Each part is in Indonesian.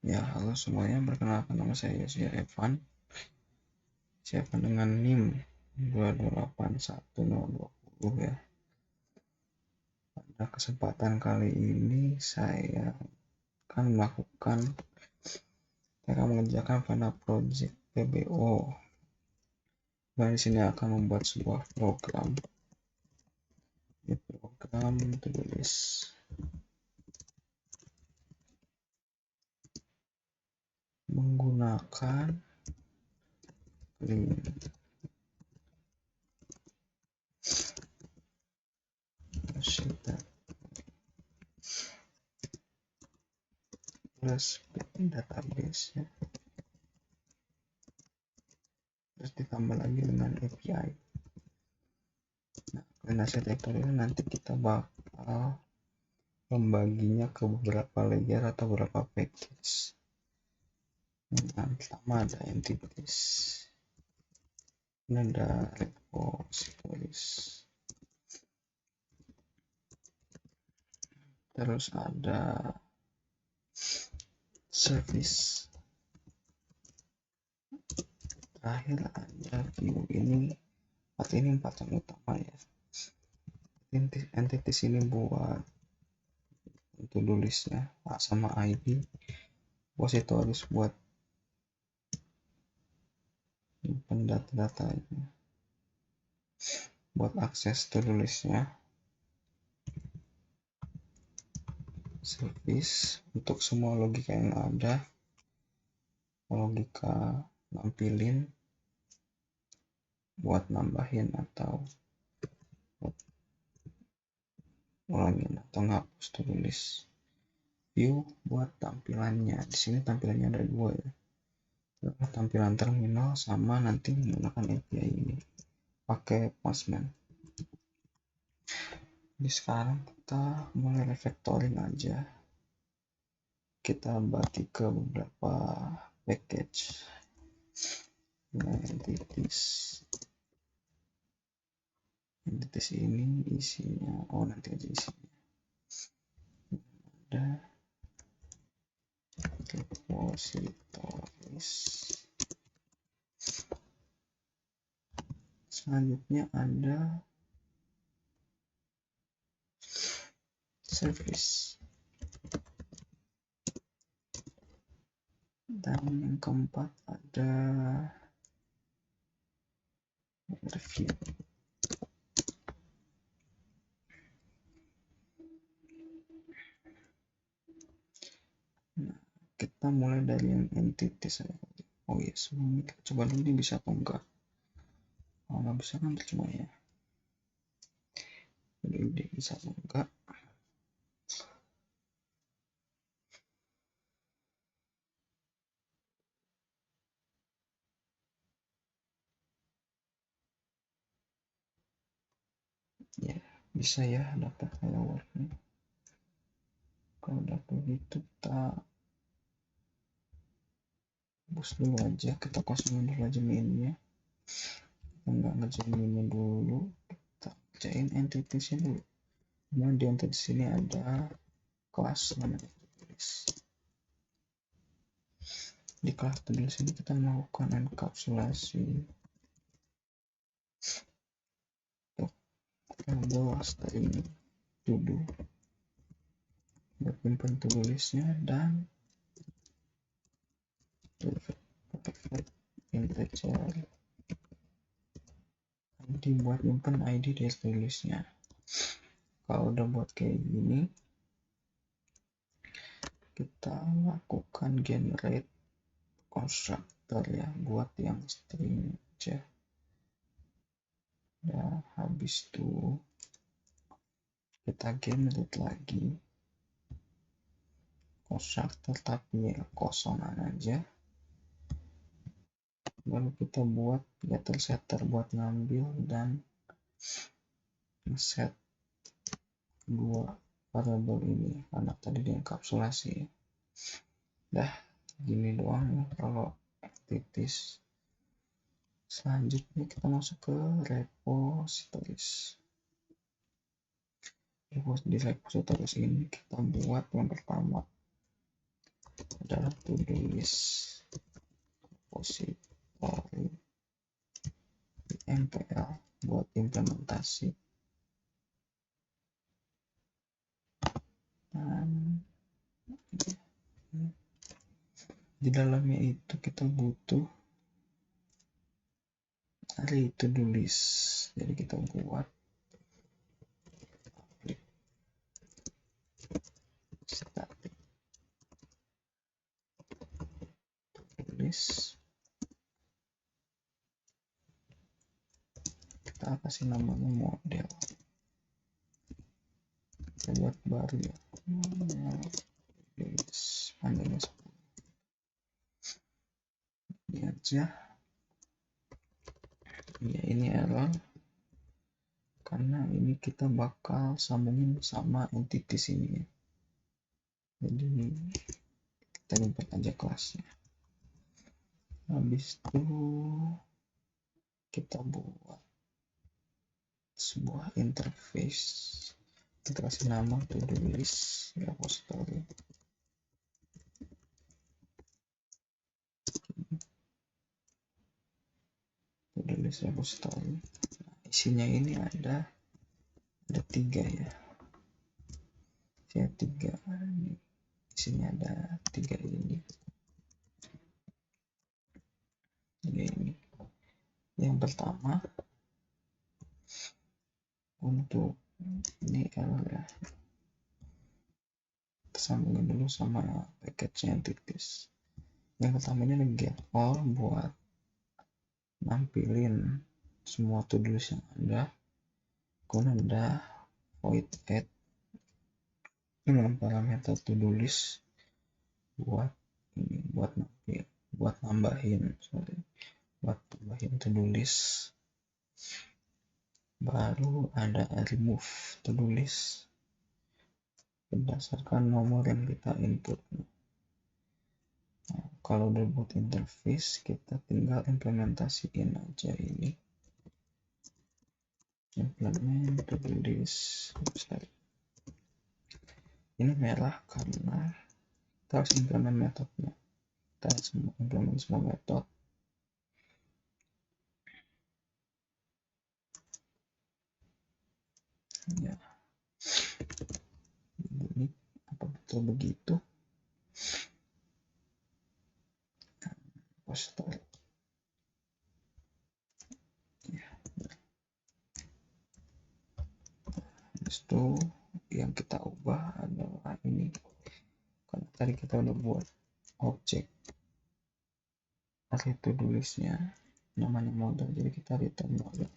Ya, halo semuanya, perkenalkan nama saya Yosya Evan. Dengan NIM 2281020 ya. Pada kesempatan kali ini saya akan mengerjakan Fana Project PBO. Dan di sini akan membuat sebuah program. Program tulis menggunakan link plus database ya. Terus ditambah lagi dengan API. Nah, koordinasi vektor ini nanti kita bakal membaginya ke beberapa layer atau beberapa package. Yang pertama ada entities, ini ada repositories, terus ada service, terakhir ada view. Ini empat yang utama ya. Entities ini buat to-do listnya sama ID, repositories buat data-datanya, buat akses to-do listnya, service untuk semua logika yang ada, logika nampilin buat nambahin atau ulangin atau ngapus to-do list, view buat tampilannya. Di sini tampilannya ada dua ya, tampilan terminal sama nanti menggunakan API ini pakai Postman. Jadi sekarang kita mulai refactoring aja, kita bagi ke beberapa package. Nah, entities ini isinya, nanti aja isinya ada repositories, selanjutnya ada service, dan yang keempat ada review. Nah, kita mulai dari yang entities saja. Sebelumnya kita coba dulu ini bisa atau enggak. Kalau nggak bisa kan percuma ya. Jadi bisa atau enggak. Ya, bisa ya dapat hello world-nya. Kalau udah begitu kita hapus dulu aja, kita kosongin dulu aja mainnya. Kita nggak ngerjain mainnya dulu, kita kerjain entities-nya dulu. Kemudian di entities ini ada kelas namanya tulis. Di kelas tulis ini kita melakukan enkapsulasi label string to do buat menyimpan tulisnya, dan integer dibuat nyimpan ID dari tulisnya. Kalau udah buat kayak gini, kita lakukan generate constructor ya, buat yang string aja. Nah, habis itu kita generate lagi constructor tapi kosongan aja. Baru kita buat getter setter buat ngambil dan set dua variabel ini karena tadi dienkapsulasi. Dah gini doang ya kalau entities. Selanjutnya kita masuk ke repositories. Di repositories ini kita buat yang pertama adalah to-do list repository MPL buat implementasi. Dan di dalamnya itu kita butuh array to-do list. Jadi kita buat static to-do list. Kita kasih namanya model. Kita buat baru ya. Model list panjangnya 10. Ini aja. Ya, ini error karena ini kita bakal sambungin sama entities ini ya. Jadi kita import aja kelasnya. Habis itu kita buat sebuah interface. Kita kasih nama to-do list repository. To-do list repository. Nah, isinya ini ada 3 ya. Isinya 3. Isinya ada 3 ini. Ini. Yang pertama untuk ini error ya. Kita sambungin dulu sama package entities. Yang pertama ini get all buat nampilin semua to-do list yang ada. Kemudian ada void add dengan parameter to-do list buat ini buat nambahin to-do list. Baru ada remove to-do list berdasarkan nomor yang kita input. Nah, kalau udah buat interface, kita tinggal implementasiin aja ini. Implement to-do list. Ini merah karena kita harus implement metodenya. Kita harus implement semua metode. Ya. Ini apa betul begitu? Poster. Ya. Habis itu yang kita ubah adalah ini. Karena tadi kita udah buat objek array to-do listnya namanya model, jadi kita return model.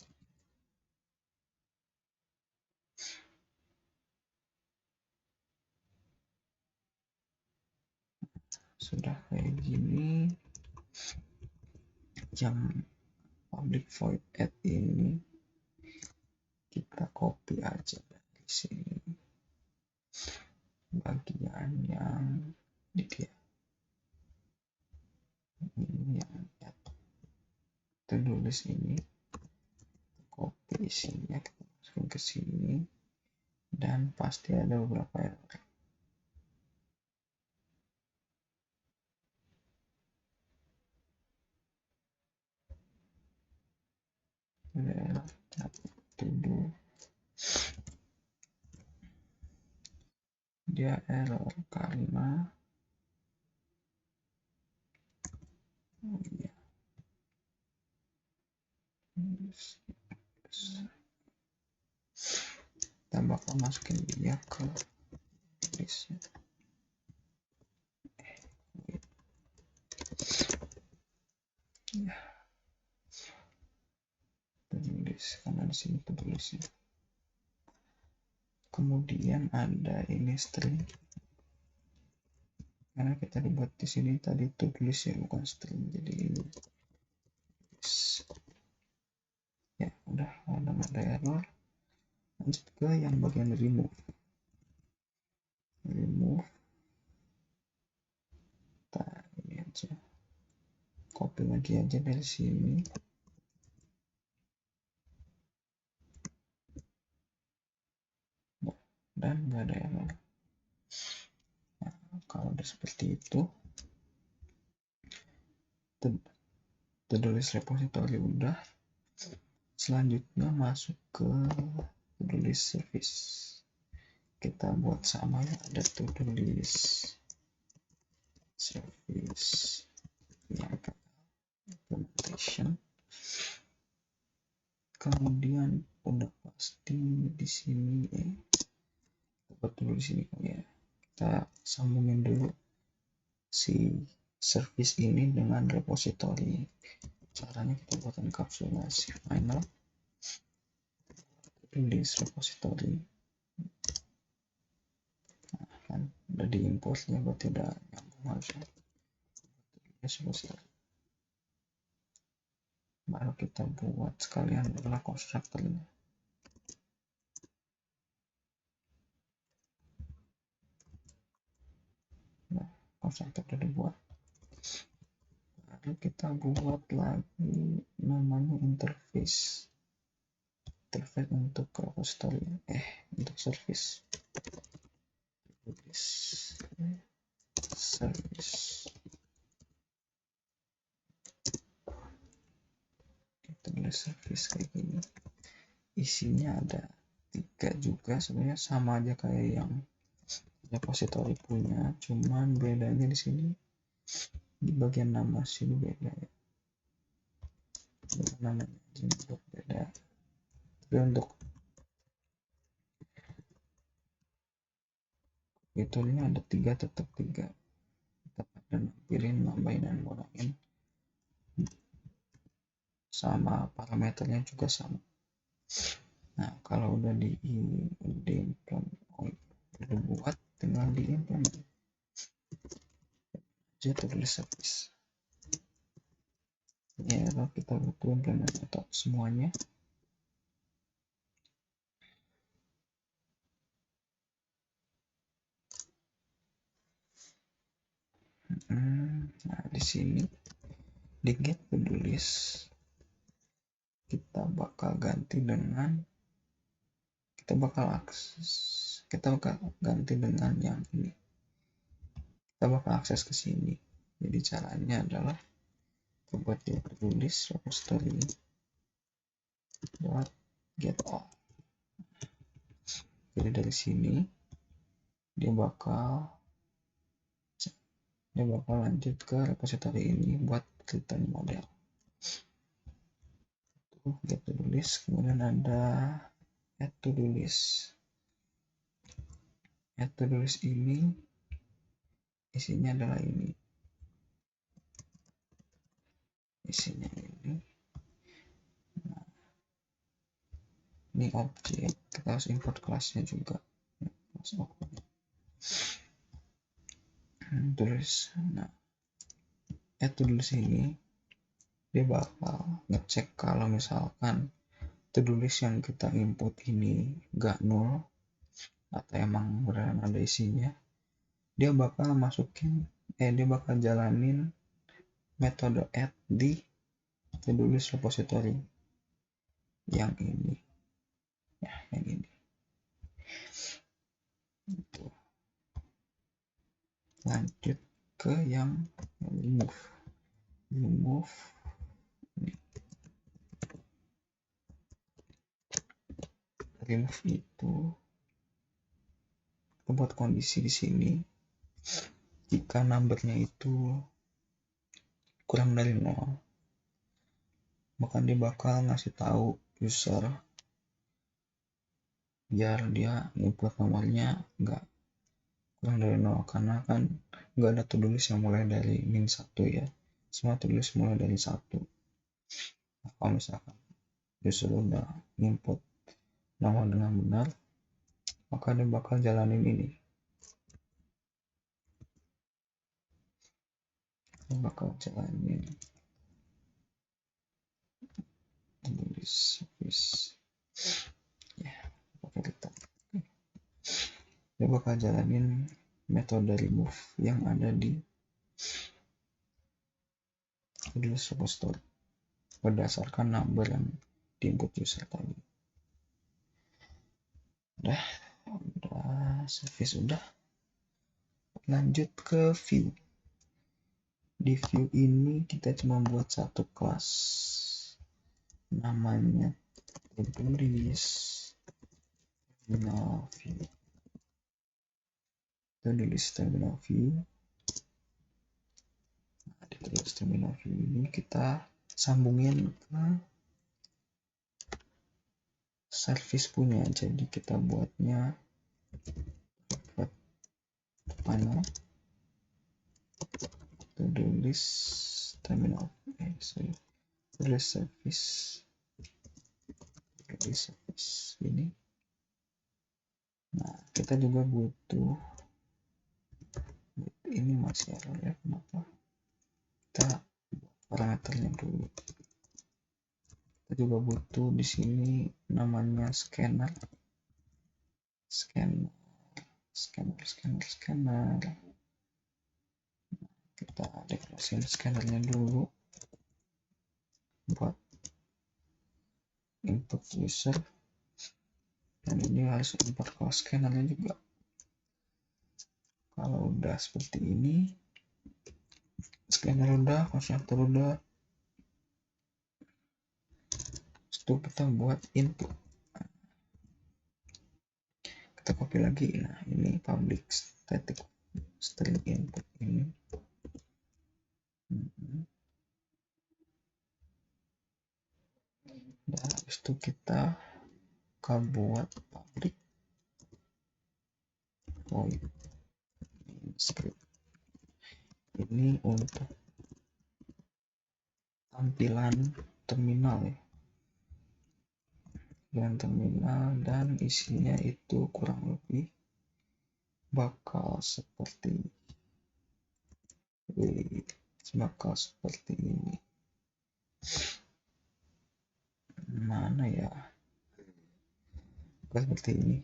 Sudah kayak gini, yang public void add ini kita copy aja dari sini bagian yang ini dia, ini yang to-do list ini, copy isinya kita masukin ke sini, dan pasti ada beberapa error. Dia error karena kita bakal masukin dia ke listnya. Ya, tulis karena di sini tulisnya. Kemudian ada ini string, karena kita dibuat di sini tadi tulis ya, bukan string, jadi ini. Ya udah, ada error. Lanjut ke yang bagian remove. Kita ini aja, copy lagi aja dari sini. Dan nggak ada error. Nah, kalau udah seperti itu. To-do list repository udah. Selanjutnya masuk ke to-do list service. Kita buat sama ya, ada to-do list service yang implementation. Kemudian udah pasti di sini betul di sini ya. Kita sambungin dulu si service ini dengan repository. Caranya kita buat enkapsulasi final list repository. Nah, kan udah diimportnya, berarti udah nyambung harusnya. Baru kita buat sekalian adalah konstruktornya. Nah, konstruktor udah dibuat. Lalu kita buat lagi namanya interface untuk repository, untuk service. Kita tulis service kayak gini. Isinya ada 3 juga, sebenarnya sama aja kayak yang repository punya, cuman bedanya di sini di bagian nama sini beda ya. Namanya beda. Tapi untuk fiturnya ada 3, tetap 3. Kita ada nampirin, nambahin, dan ngurangin. Sama parameternya juga sama. Nah, kalau udah dibuat, tinggal diimplement aja tulis service. Ya, kalau kita butuh implement atau semuanya. Nah, di sini di get to-do list kita bakal ganti dengan kita bakal ganti dengan yang ini. Kita bakal akses ke sini. Jadi caranya adalah kita buat to-do list repository get all. Jadi dari sini dia bakal lanjut ke repository ini buat return model. Get to-do list, kemudian ada add to-do list. Add to-do list ini isinya adalah ini. Isinya ini. Nah, ini objek, kita harus import kelasnya juga. Tulis. Nah, add to-do list ini dia bakal ngecek kalau misalkan to-do list yang kita input ini gak null atau emang beneran ada isinya, dia bakal jalanin metode add di to-do list repository yang ini ya, yang ini. Lanjut ke yang remove itu buat kondisi di sini. Jika numbernya itu kurang dari 0, maka dia bakal ngasih tahu user biar dia input nomornya enggak kurang dari 0, karena kan enggak ada to-do list yang mulai dari -1 ya. Semua to-do list mulai dari 1. Nah, kalau misalkan user udah input nomor dengan benar, maka dia bakal jalanin ini. Tulis service ya, dia bakal jalanin metode remove yang ada di tulis repository berdasarkan number yang diinput user tadi. Udah service udah. lanjut ke view. Di view ini kita cuma buat satu kelas, namanya tulis terminal view. Tulis terminal view. Nah, di tulis terminal view ini kita sambungin ke service punya. Jadi kita buatnya panel tulis terminal tulis service ini. Nah, kita juga butuh ini masih error ya, kenapa? Kita buat parameternya dulu. Kita juga butuh di sini namanya scanner. Kita deklarasikan scannernya dulu buat input user, dan ini harus import ke scannernya juga. Kalau udah seperti ini, scanner udah, konstruktor udah, itu kita buat input. Kita copy lagi. Nah, ini public static string input ini. Dan habis itu kita akan buat public void script ini untuk tampilan terminal ya, dan isinya itu kurang lebih bakal seperti ini. Mana ya? Seperti ini.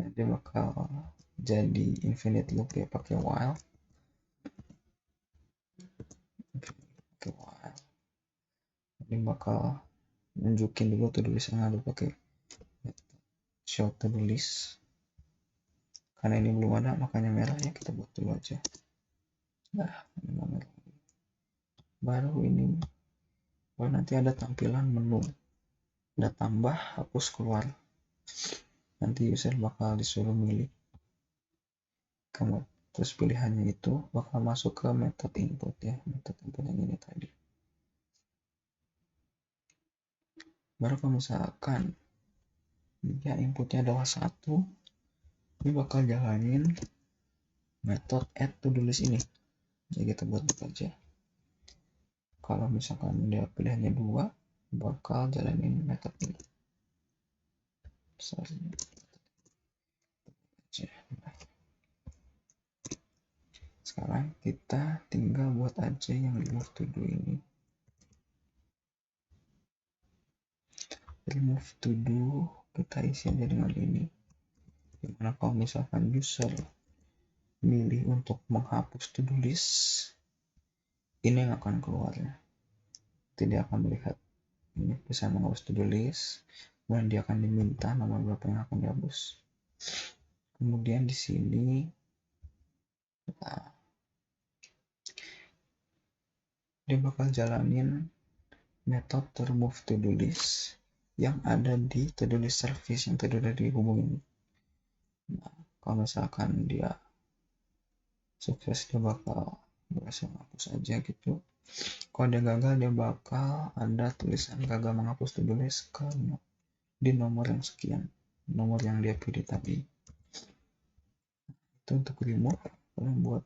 Nanti bakal jadi infinite loop ya, pakai while. Ini bakal nunjukin dulu tulis yang ada pakai show tulis. Karena ini belum ada makanya merah ya, kita buat dulu aja. Nah, ini merah. Baru nanti ada tampilan menu. Ada tambah, hapus, keluar. Nanti user bakal disuruh milih. Terus pilihannya itu bakal masuk ke method input ya, method input yang ini tadi. Baru kalau misalkan dia inputnya adalah 1, ini bakal jalanin method add to do list ini. Jadi kita buat aja. Kalau misalkan dia pilihannya 2, bakal jalanin method ini. Sekarang kita tinggal buat aja yang remove to do ini. Remove to do kita isi aja dengan ini. Dimana kalau misalkan user milih untuk menghapus to do list, ini yang akan keluar ya. Tidak akan melihat ini bisa menghapus to do list, kemudian dia akan diminta nomor berapa yang akan dihapus. Kemudian di sini dia bakal jalanin method remove to do list yang ada di to do list service yang tadi udah dihubungin. Nah, kalau misalkan dia sukses, dia bakal berhasil menghapus aja gitu. Kalau dia gagal, dia bakal ada tulisan gagal menghapus to do list di nomor yang sekian, nomor yang dia pilih tadi. Itu untuk remove. Kalau buat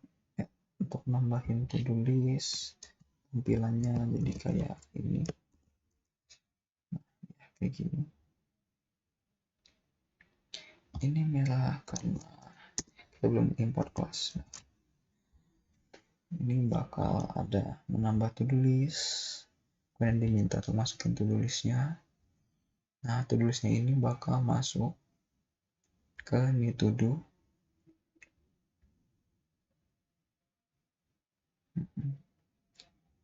untuk nambahin to do list, tampilannya jadi kayak ini. Kayak gini. Ini merah karena kita belum import kelas. Ini bakal ada menambah to do list, kemudian diminta untuk masukin to do listnya. Nah, to do listnya ini bakal masuk ke new to do.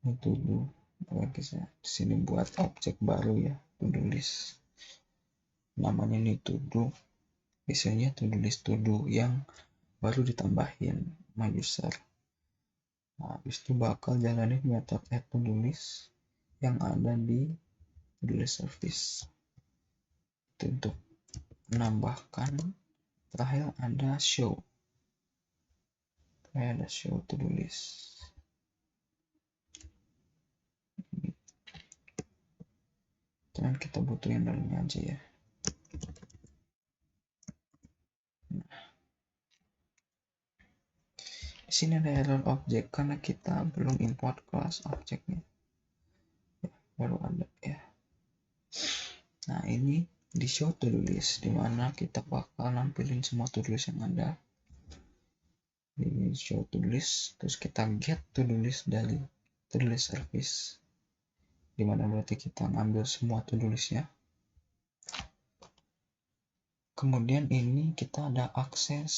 New to do. Oke, saya di sini buat objek baru ya, to do list. Namanya new to do. Biasanya to do list to do yang baru ditambahin. nama user. Nah, habis itu bakal jalanin metode add to do list yang ada di to do list service. Itu untuk menambahkan. Terakhir ada show. To do list. Dan kita butuh yang dalamnya aja ya. Di sini ada error object karena kita belum import kelas objeknya. Baru ada ya. Nah, ini di show to do list dimana kita bakal nampilin semua to do list yang ada. Ini show to do list, terus kita get to do list dari to do list service. Dimana berarti kita ngambil semua to do listnya. Kemudian ini kita ada akses.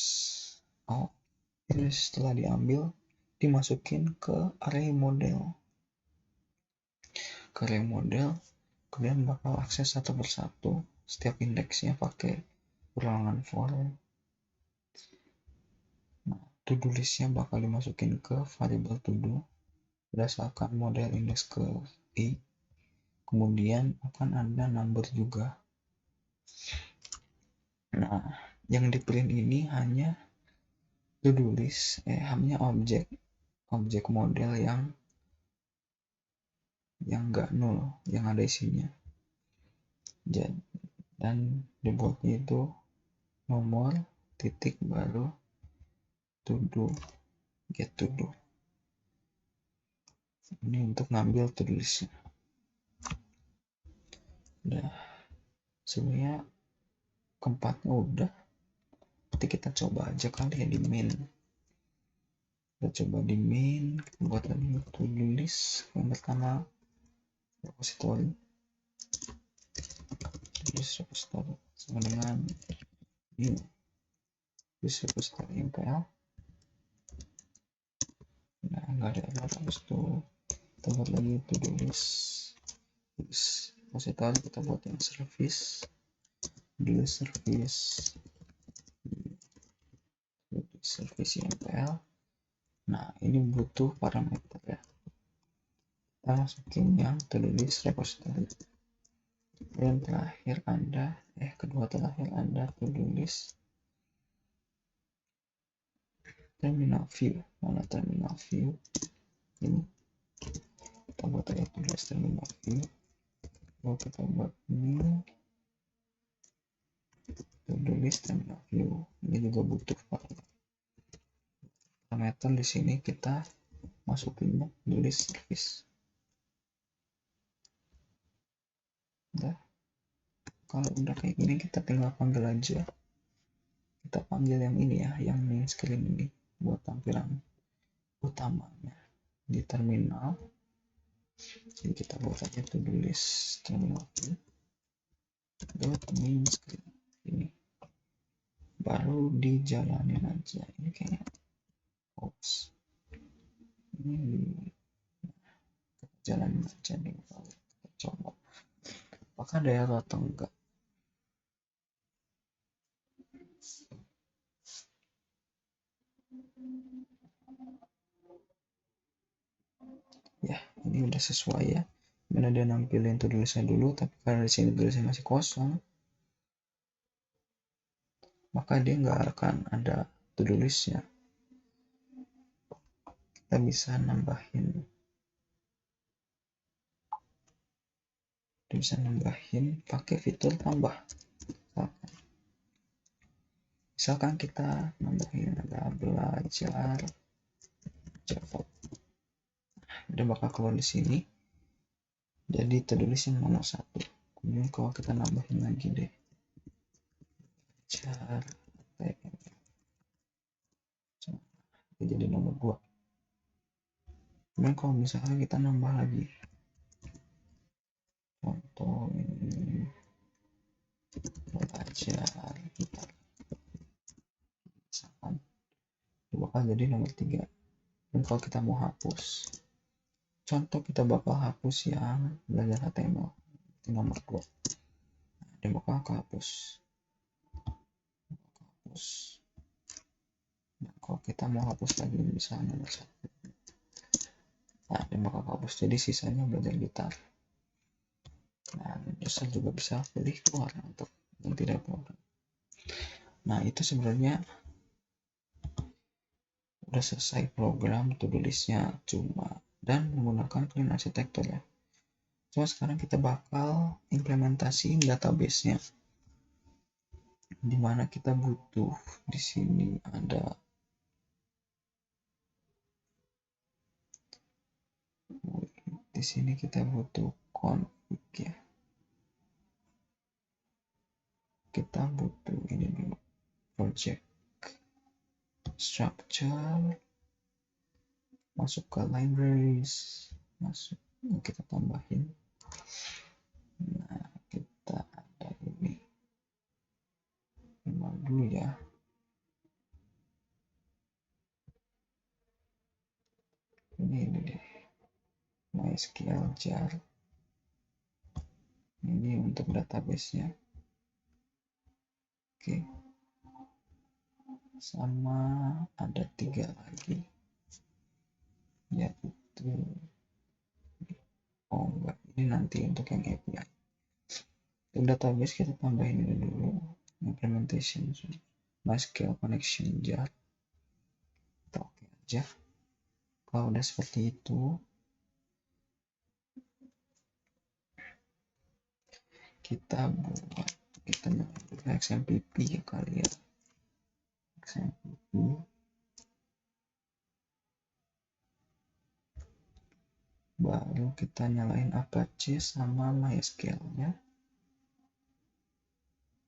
Ini setelah diambil dimasukin ke array model. Ke array model, kalian bakal akses satu persatu setiap indeksnya pakai ulangan for. Nah, to do listnya bakal dimasukin ke variable to do berdasarkan model indeks ke i. Kemudian akan ada number juga. Nah, yang di print ini hanya to do list, hanya objek model yang enggak nol, yang ada isinya. Dan dibuatnya itu nomor titik baru to do, get to do. Ini untuk ngambil to do listnya. Udah, sebenarnya keempatnya udah. Nanti kita coba aja kali ya di main. Kita coba di main, buat lagi to do list. Yang pertama repository. List repository sama dengan new list repository MPL. Nah, nggak ada error. Habis itu kita buat lagi to do list repository, kita buat yang service, to do list service MPL. Nah, ini butuh parameter ya. Kita masukin yang to do list repository. Dan kedua terakhir ada to do list terminal view. Mana terminal view? Ini kita buat aja to do list terminal view. Lalu kita buat new to do list terminal view. Ini juga butuh parameter. Di sini kita masukinnya to do list service. Udah. Kalau udah kayak gini kita tinggal panggil aja. Kita panggil yang ini ya, yang main screen ini buat tampilan utamanya di terminal. Jadi kita buat aja to do list terminal view dot main screen ini. Baru dijalanin aja. Ini kayaknya ini kita jalanin aja nih. Kita coba apakah ada error atau enggak. Ya, ini udah sesuai ya. Mana dia nampilin to do listnya dulu, tapi karena di sini tulisnya masih kosong, maka dia nggak akan ada to do listnya. Kita bisa nambahin. Pakai fitur tambah. Misalkan kita nambahin ada belajar Java. Dia bakal keluar di sini. Jadi to do list yang nomor 1. Kemudian kalau kita nambahin lagi deh. Belajar jadi nomor 2. Kemudian kalau misalnya kita nambah lagi. Contoh ini belajar gitar. Misalkan itu bakal jadi nomor 3. Dan kalau kita mau hapus, contoh kita bakal hapus yang belajar HTML di nomor 2. Dia bakal hapus. Nah, kalau kita mau hapus lagi misalnya nomor 1, nah dia bakal hapus, jadi sisanya belajar gitar. Nah, user juga bisa pilih keluar untuk yang tidak program. Nah, itu sebenarnya udah selesai program to-do list-nya cuma dan menggunakan clean architecture ya. So, sekarang kita bakal implementasiin database-nya. Dimana kita butuh di sini ada kita butuh config ya. Kita butuh ini dulu, project structure, masuk ke libraries, masuk, kita tambahin. Nah, kita ada ini dulu ya. Ini deh, MySQL jar. Ini untuk database-nya. Oke. Sama ada 3 lagi, yaitu enggak, ini nanti untuk yang API. Untuk database kita tambahin ini dulu, implementation MySQL connection jar. Kita oke aja. Kalau udah seperti itu, kita nyalain XMPP ya kali ya. XMPP. Baru kita nyalain Apache sama MySQL-nya.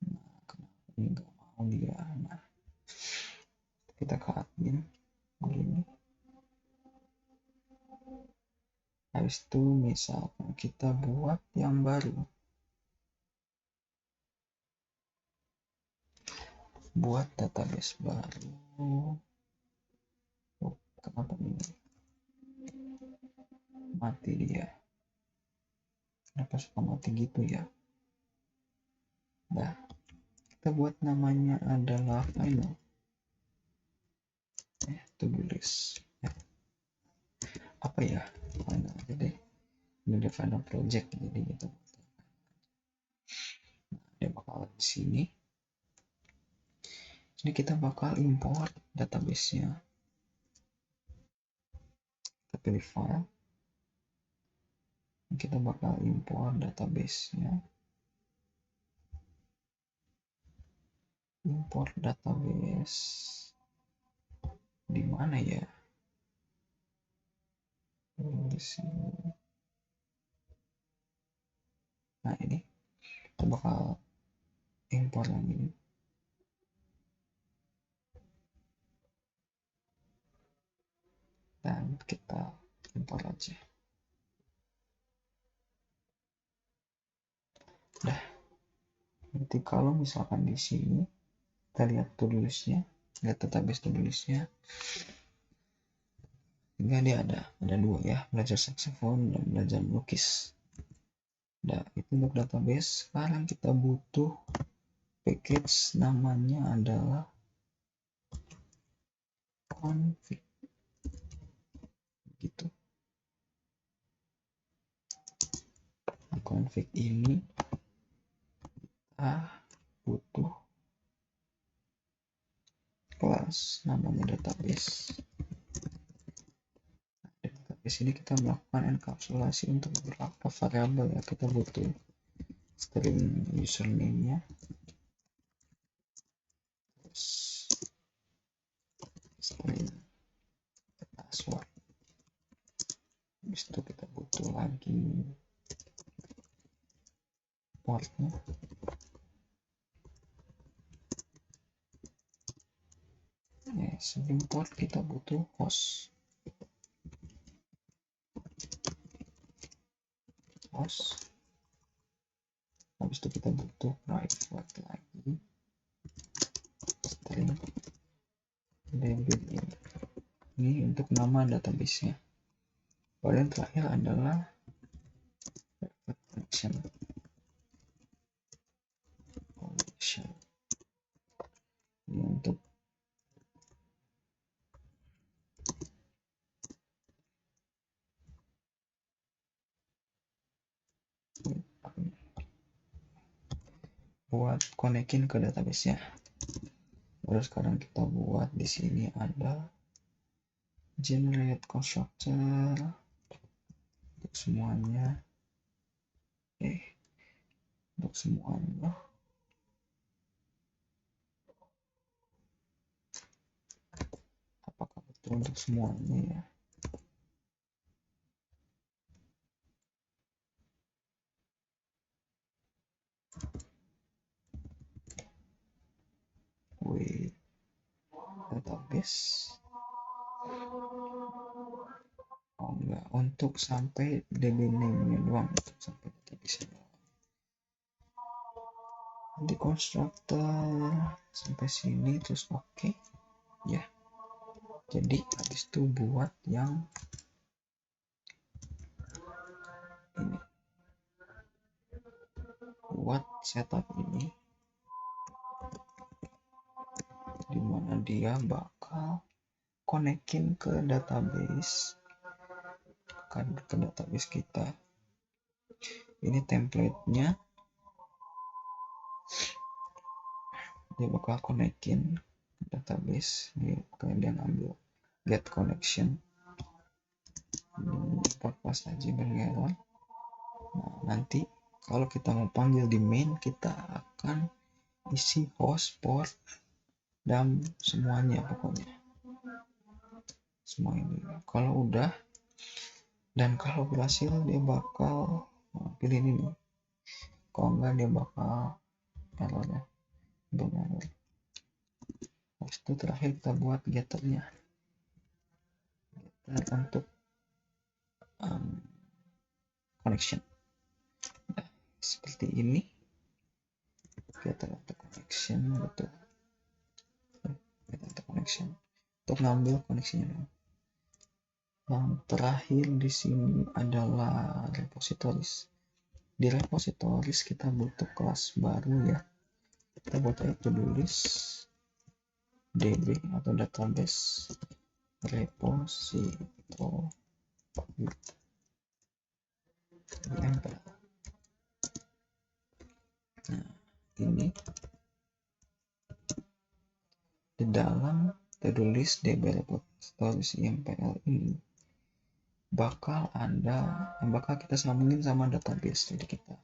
Nah, kenapa ini nggak mau dia? Nah, kita ke admin begini. Habis itu misalkan kita buat yang baru, buat database baru. Oh, kenapa ini mati dia? Kenapa suka mati gitu ya? Nah, kita buat namanya adalah final. To-do list. Apa ya? Final aja deh. Ini the final project, jadi gitu. Nah, dia bakal di sini. Ini kita bakal import database-nya. Kita pilih file. Kita bakal import database-nya. Import database di mana ya? Di sini. Nah, ini kita bakal import lagi. Dan kita import aja. Nah, nanti kalau misalkan di sini kita lihat to-do list-nya, lihat database to-do list-nya. Hingga dia ada 2 ya, belajar saxophone dan belajar melukis. Nah, itu untuk database. Sekarang kita butuh package, namanya adalah config. Gitu. Di config ini kita butuh kelas namanya database. Di database ini kita melakukan enkapsulasi untuk beberapa variabel ya. Kita butuh string username-nya, terus string password. Habis itu kita butuh lagi portnya. Sebelum port kita butuh host. Habis itu kita butuh private lagi, string debit ini untuk nama database-nya. Kemudian terakhir adalah connection. Ini untuk buat konekin ke database-nya. Terus sekarang kita buat di sini ada generate constructor untuk semuanya. Untuk semuanya. Apakah betul untuk semuanya ya? Wait, database. Oh enggak, untuk sampai DB name-nya doang, untuk sampai database doang. Di constructor sampai sini terus oke. Ya. Jadi habis itu buat yang ini. Buat setup ini dimana dia bakal konekin ke database kita. Ini template-nya, dia bakal konekin database. Ini kalian ambil get connection, import pas aja bergerak. Nah, nanti kalau kita mau panggil di main, kita akan isi host, port, dan semuanya pokoknya. Semua ini. Kalau udah dan kalau berhasil dia bakal pilih ini nih. Kalau enggak dia bakal error ya. Benar. Habis itu terakhir kita buat getternya. Getter untuk connection. Nah, seperti ini. Getter untuk connection betul. Getter untuk connection. Untuk ngambil koneksinya. Yang terakhir di sini adalah repositories. Di repositories kita butuh kelas baru ya. Kita buat itu tulis db atau database repository MPL. Nah, ini di dalam tulis db repositories MPL ini bakal kita sambungin sama database. Jadi kita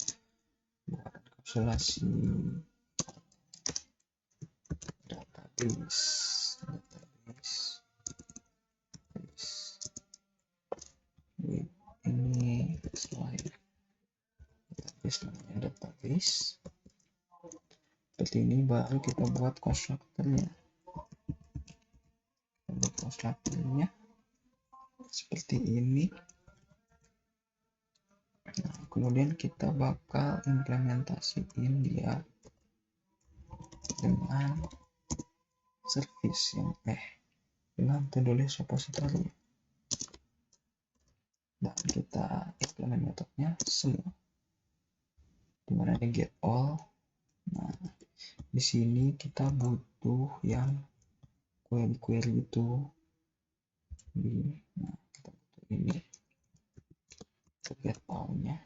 buat enkapsulasi database ini slide database, namanya database. Seperti ini baru kita buat konstruktornya. Seperti ini. Nah, kemudian kita bakal implementasiin dia dengan service yang dengan tulis repository, dan kita implement metodenya semua dimana ini get all. Nah, di sini kita butuh yang query itu nah, kita butuh ini untuk get all-nya.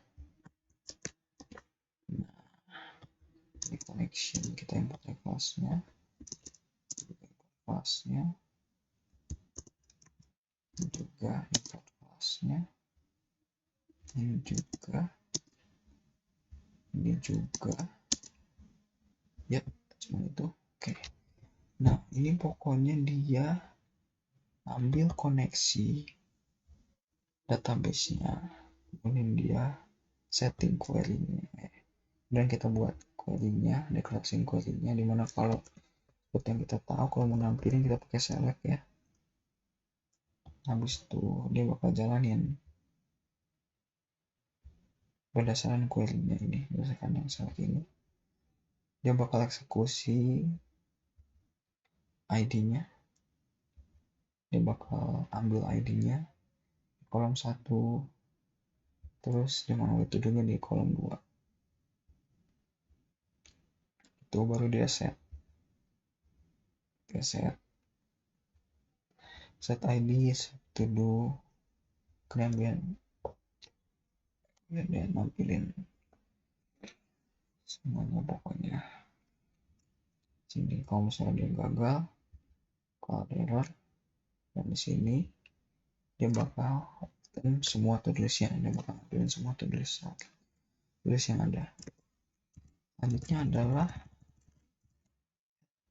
Nah, di connection kita import kelasnya, juga import kelasnya, ini juga ya, cuma itu. Oke. Nah, ini pokoknya dia ambil koneksi database-nya, kemudian dia setting query-nya, dan kita buat query-nya, deklarasi query-nya, dimana kalau seperti yang kita tahu kalau mau nampilin kita pakai select ya. Habis itu dia bakal jalanin berdasarkan query-nya ini, berdasarkan yang select ini. Dia bakal eksekusi ID-nya. Dia bakal ambil ID-nya di kolom 1, terus dia mau metodenya di kolom 2. Itu baru dia set ID, set to do, kemudian dia nampilin semuanya pokoknya. Sini kalau misalnya dia gagal, kalau error, dan di sini dia bakal open semua tulisnya, dia bakal open semua tulis yang ada. Selanjutnya adalah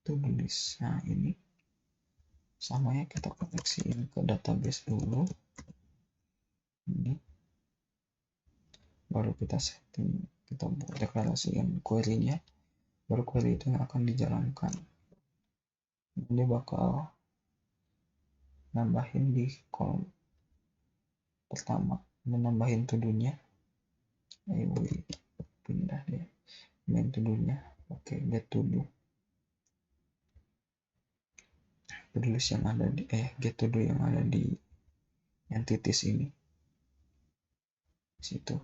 tulis. Nah ini sama ya, kita koneksiin ke database dulu. Ini baru kita setting, kita buat deklarasikan query-nya, baru query itu yang akan dijalankan. Dia bakal nambahin di kolom pertama, nambahin to-do-nya. Ayo pindah deh main to-do-nya. Oke, get to-do. Tulis yang ada di get to-do yang ada di yang titis ini situ.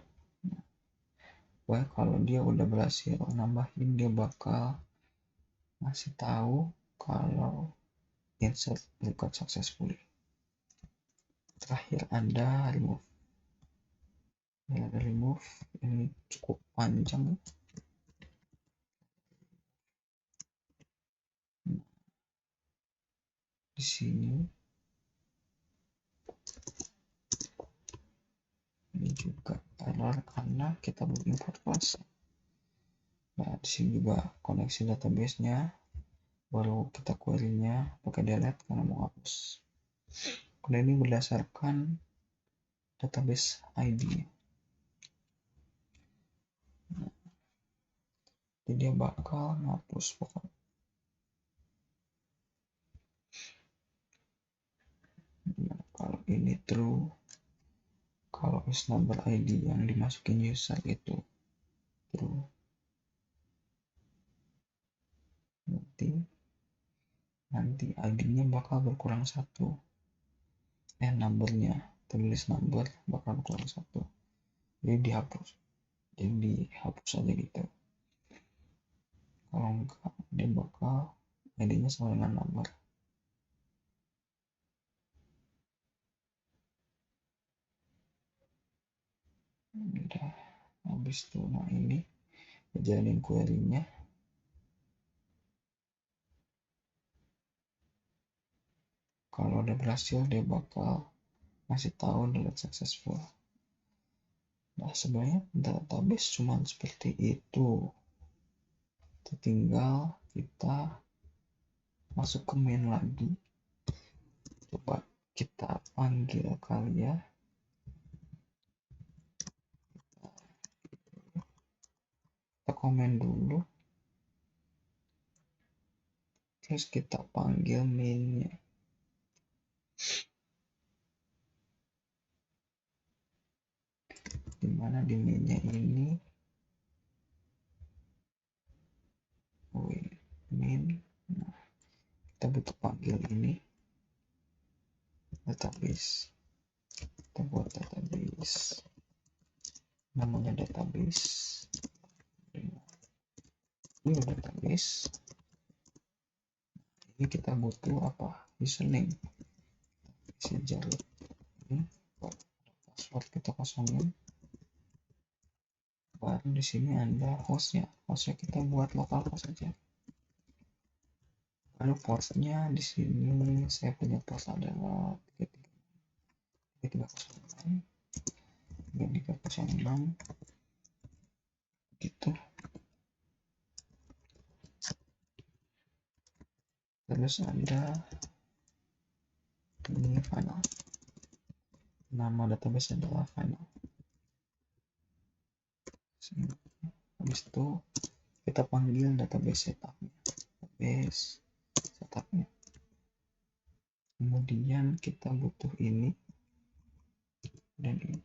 Wah, kalau dia udah berhasil nambahin, dia bakal ngasih tahu kalau insert record successfully. Terakhir ada remove. Ada remove, ini cukup panjang. Di sini ini juga error karena kita belum import kelas. Nah, di sini juga koneksi database-nya, baru kita query-nya pakai delete karena mau hapus. Kemudian ini berdasarkan database ID. Nah, jadi dia bakal ngapus pokoknya. Nah, kalau ini true, kalau is number ID yang dimasukin user itu true, nanti ID-nya bakal berkurang 1. Numbernya, tulis number bakal berkurang 1. Jadi dihapus. Jadi dihapus aja gitu. Kalau enggak, dia bakal ID-nya sama dengan number. Udah habis tuh. Nah ini jalanin query-nya. Kalau udah berhasil, dia bakal ngasih tahu delete successful. Nah sebenarnya database cuma seperti itu. Tinggal kita masuk ke main lagi. Coba kita panggil kali ya. Kita komen dulu. Terus kita panggil mainnya. Dimana di mainnya ini main. Nah, kita butuh panggil ini database. Kita buat database, namanya database. Ini database. Ini kita butuh apa? Username. Isi jalur ini, password kita kosongin. Baru di sini ada hostnya. Hostnya kita buat localhost saja. Lalu portnya di sini saya punya port adalah 3306 gitu. Terus ada ini final. Nama database adalah final. Habis itu kita panggil database setupnya. Kemudian kita butuh ini dan ini.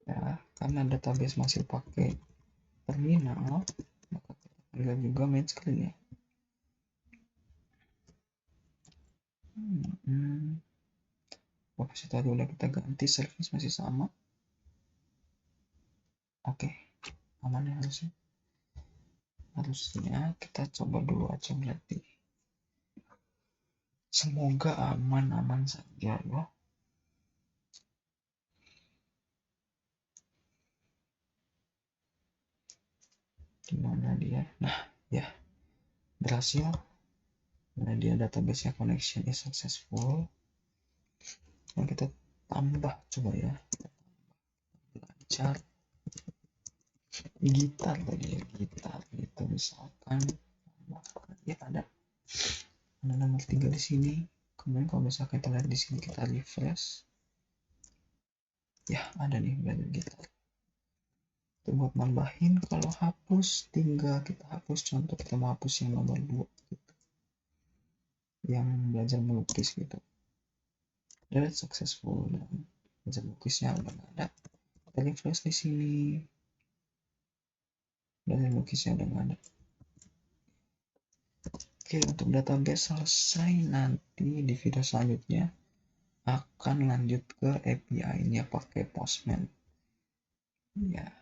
Ya, karena database masih pakai terminal, maka kita panggil juga main screen ya. Posisi tadi udah kita ganti, service masih sama. Oke, aman ya harusnya kita coba dulu aja berarti. Semoga aman-aman saja ya. Gimana dia? Nah, ya berhasil. Nah, dia database-nya connection is successful. Nah, kita tambah coba ya. Lancar. Gitar tadi ya, gitar gitu misalkan. Ya ada nomor 3 di sini. Kemudian kalau misalkan kita lihat di sini, kita refresh. Ya, ada nih belajar gitar. Itu buat nambahin, kalau hapus tinggal kita hapus, contoh kita mau hapus yang nomor 2 gitu. Yang belajar melukis gitu. Dan successful, dan belajar melukisnya udah nggak ada. Kita refresh di sini. Belajar melukisnya udah nggak ada. Oke, untuk database selesai, nanti di video selanjutnya akan lanjut ke API-nya pakai Postman. Ya.